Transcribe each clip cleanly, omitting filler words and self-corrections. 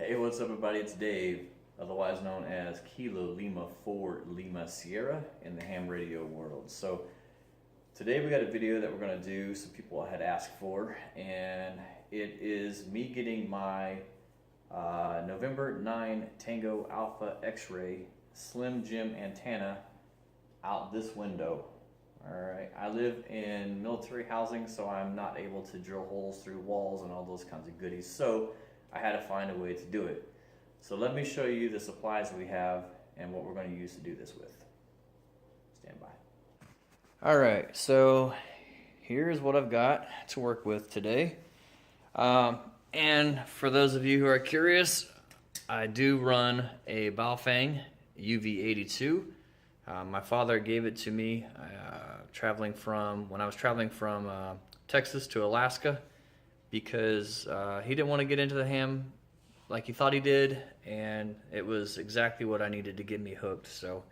Hey, what's up everybody? It's Dave, otherwise known as Kilo Lima 4 Lima Sierra in the ham radio world. So today we got a video that we're going to do some people had asked for, and it is me getting my November 9 Tango Alpha X-Ray Slim Jim antenna out this window. Alright, I live in military housing, so I'm not able to drill holes through walls and all those kinds of goodies. So I had to find a way to do it. So let me show you the supplies we have and what we're going to use to do this with. Stand by. Alright, so here's what I've got to work with today. And for those of you who are curious, I do run a Baofeng UV82. My father gave it to me when I was traveling from Texas to Alaska, because he didn't want to get into the ham like he thought he did, and it was exactly what I needed to get me hooked. So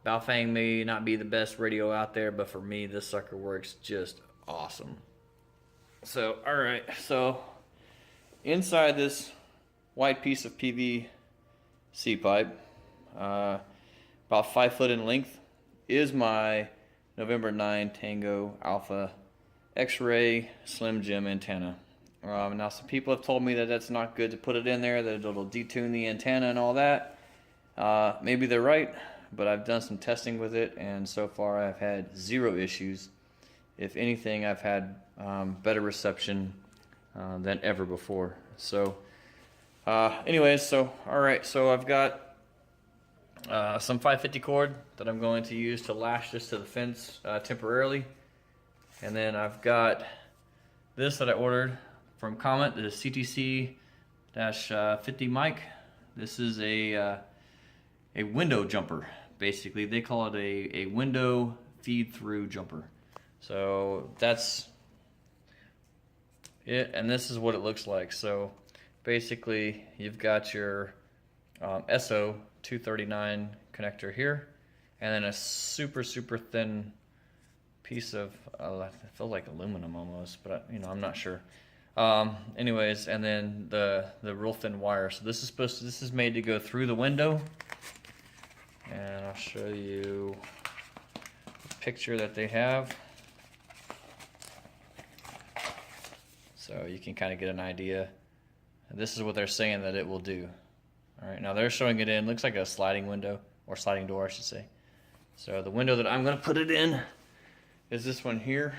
Baofeng may not be the best radio out there, but for me this sucker works just awesome. So alright, so inside this white piece of PVC pipe, about 5 foot in length, is my November 9 Tango Alpha X-ray Slim Jim antenna. Now some people have told me that that's not good to put it in there, that it'll detune the antenna and all that. Maybe they're right, but I've done some testing with it, and so far I've had zero issues. If anything, I've had better reception than ever before. So anyways, so alright, so I've got some 550 cord that I'm going to use to lash this to the fence temporarily. And then I've got this that I ordered from Comet, the CTC-50 mic. This is a window jumper, basically. They call it a window feed-through jumper. So that's it, and this is what it looks like. So basically you've got your SO 239 connector here, and then a super thin piece of it feels like aluminum almost, but I'm not sure. Anyways, and then the real thin wire. So this is made to go through the window, and I'll show you the picture that they have, so you can kind of get an idea. This is what they're saying that it will do. Alright, now they're showing it in, looks like a sliding window, or sliding door I should say. So the window that I'm going to put it in is this one here.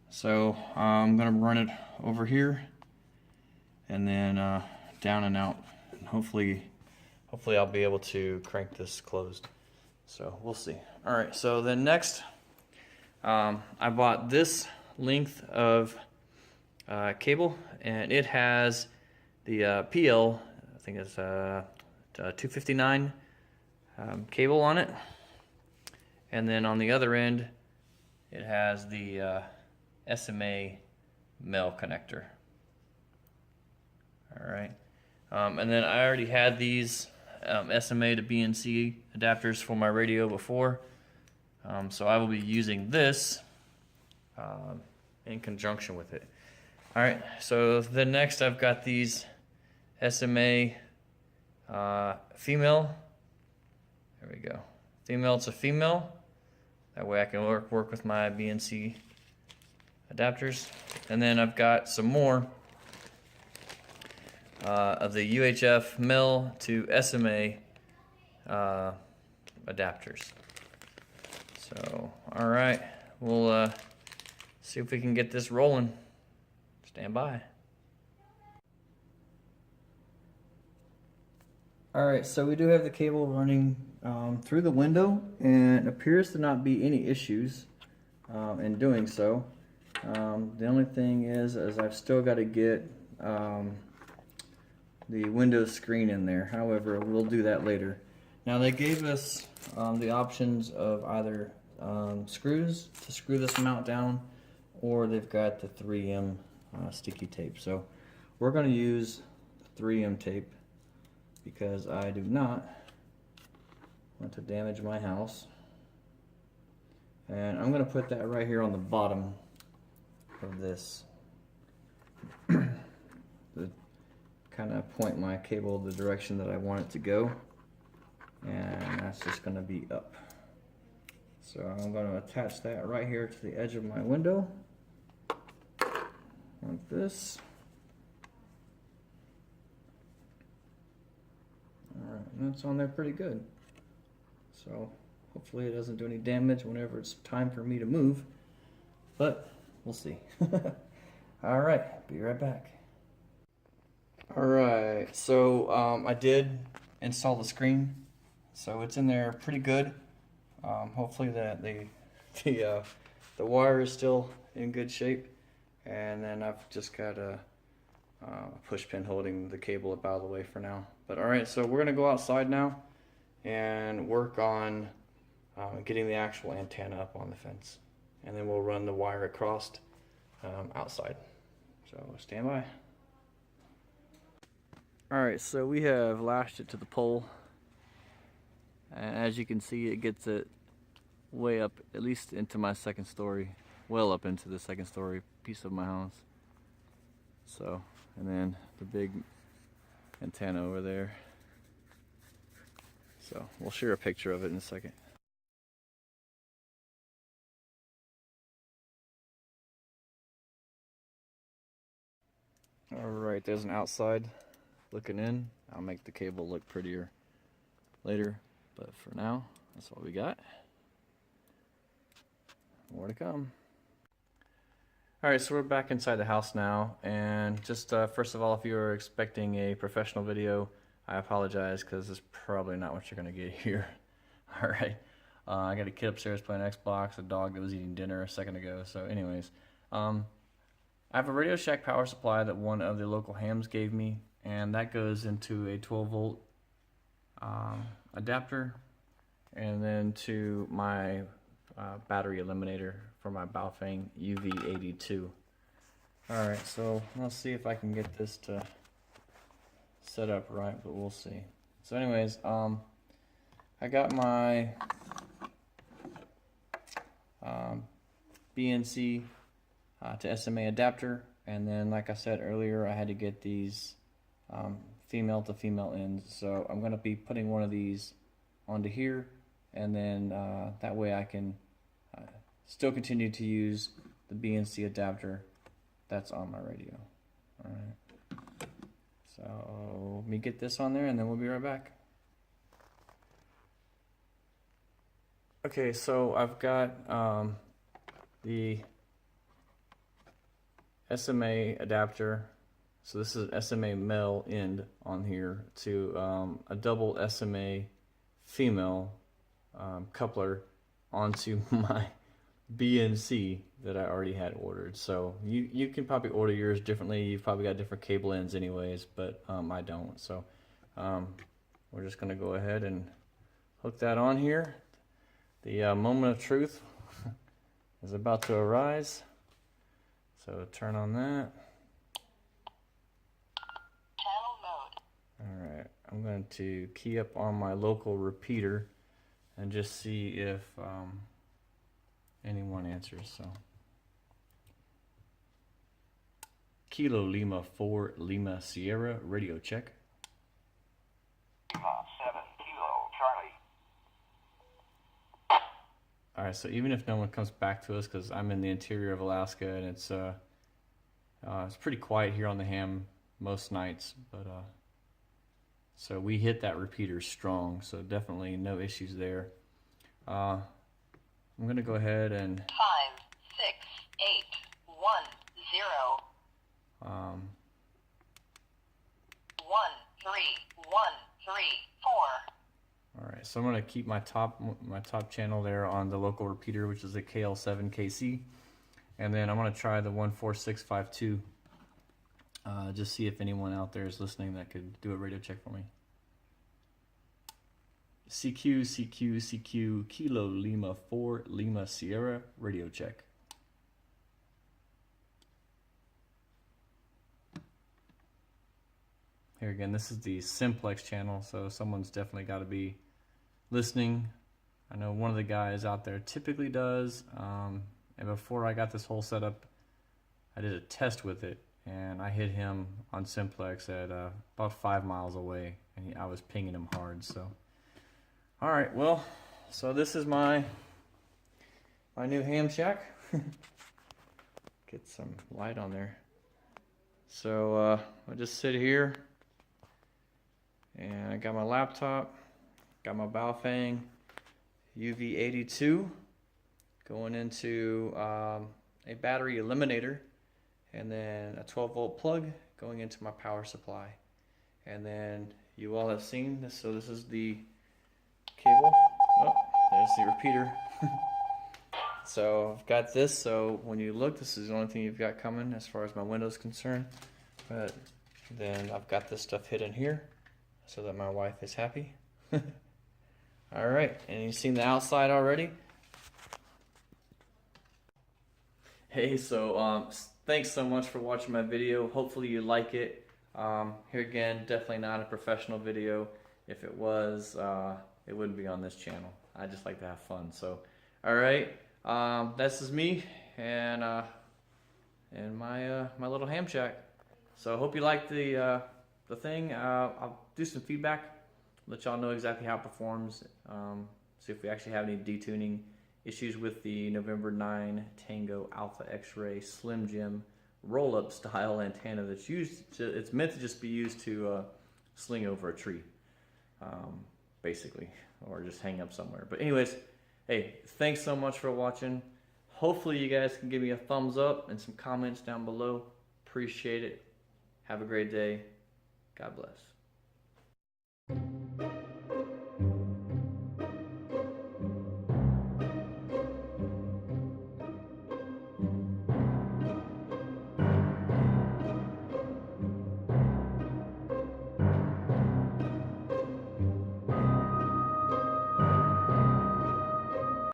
So I'm going to run it over here, and then down and out, and hopefully I'll be able to crank this closed. So we'll see. Alright, so then next, I bought this length of cable, and it has the PL, I think it's 259 cable on it, and then on the other end it has the SMA male connector. Alright, and then I already had these SMA to BNC adapters for my radio before, so I will be using this in conjunction with it. Alright, so then next I've got these SMA female. There we go. Female to female. That way I can work with my BNC adapters. And then I've got some more of the UHF male to SMA adapters. So, alright, we'll see if we can get this rolling. Stand by. Alright, so we do have the cable running through the window, and it appears to not be any issues in doing so. The only thing is I've still got to get the window screen in there. However, we'll do that later. Now they gave us the options of either screws to screw this mount down, or they've got the 3M sticky tape. So we're going to use 3M tape, because I do not want to damage my house. And I'm going to put that right here on the bottom of this. kind of point my cable the direction that I want it to go, and that's just going to be up. So I'm going to attach that right here to the edge of my window, like this. Alright, and that's on there pretty good. So hopefully it doesn't do any damage whenever it's time for me to move, but we'll see. Alright, be right back. Alright, so I did install the screen, so it's in there pretty good. Hopefully that the wire is still in good shape, and then I've just got a push pin holding the cable up out of the way for now. But alright, so we're gonna go outside now and work on getting the actual antenna up on the fence, and then we'll run the wire across outside. So stand by. Alright, so we have lashed it to the pole, and as you can see, it gets it way up, at least into my second story, well up into the second story piece of my house. So, and then the big antenna over there. So we'll share a picture of it in a second. Alright, there's an outside looking in. I'll make the cable look prettier later, but for now, that's what we got. More to come. Alright, so we're back inside the house now, and just first of all, if you were expecting a professional video, I apologize, because it's probably not what you're going to get here. Alright, I got a kid upstairs playing Xbox, a dog that was eating dinner a second ago, so anyways. I have a Radio Shack power supply that one of the local hams gave me, and that goes into a 12 volt adapter, and then to my battery eliminator for my Baofeng UV82. Alright, so let's see if I can get this to set up right, but we'll see. So anyways, I got my BNC to SMA adapter, and then like I said earlier, I had to get these female to female ends, so I'm going to be putting one of these onto here, and then that way I can still continue to use the BNC adapter that's on my radio. Alright, so let me get this on there and then we'll be right back. Okay, so I've got the SMA adapter. So this is an SMA male end on here to a double SMA female coupler onto my BNC that I already had ordered. So you can probably order yours differently. You've probably got different cable ends anyways, but I don't. So we're just gonna go ahead and hook that on here. The moment of truth is about to arise. So turn on that. Channel mode. Alright, I'm going to key up on my local repeater and just see if anyone answers. So Kilo Lima 4 Lima Sierra, radio check. 7 Kilo Charlie. Alright, so even if no one comes back to us, because I'm in the interior of Alaska and it's pretty quiet here on the ham most nights, but so we hit that repeater strong, so definitely no issues there. I'm gonna go ahead and 5 6 8 1 0 1 3 1 3 4. Alright, so I'm going to keep my top channel there on the local repeater, which is the KL7KC, and then I'm going to try the 14652, just see if anyone out there is listening that could do a radio check for me. CQ, CQ, CQ, Kilo Lima 4 Lima Sierra, radio check. Here again, this is the simplex channel, so someone's definitely got to be listening. I know one of the guys out there typically does, and before I got this whole setup, I did a test with it, and I hit him on simplex at about 5 miles away, and I was pinging him hard. So, all right, well, so this is my new ham shack. Get some light on there. So I just sit here, and I got my laptop, got my Baofeng UV82 going into a battery eliminator, and then a 12-volt plug going into my power supply. And then you all have seen this, so this is the cable. Oh, there's the repeater. So I've got this, so when you look, this is the only thing you've got coming as far as my window's concerned. But then I've got this stuff hidden here so that my wife is happy. All right, and you've seen the outside already. Hey, so thanks so much for watching my video. Hopefully you like it. Here again, definitely not a professional video. If it was, it wouldn't be on this channel. I just like to have fun. So, all right, this is me and my my little ham shack. So I hope you liked the thing. I'll do some feedback, let y'all know exactly how it performs. See if we actually have any detuning issues with the November 9 Tango Alpha X-Ray Slim Jim roll-up style antenna that's used to, it's meant to just be used to sling over a tree, basically, or just hang up somewhere. But anyways, hey, thanks so much for watching. Hopefully you guys can give me a thumbs up and some comments down below. Appreciate it. Have a great day. God bless.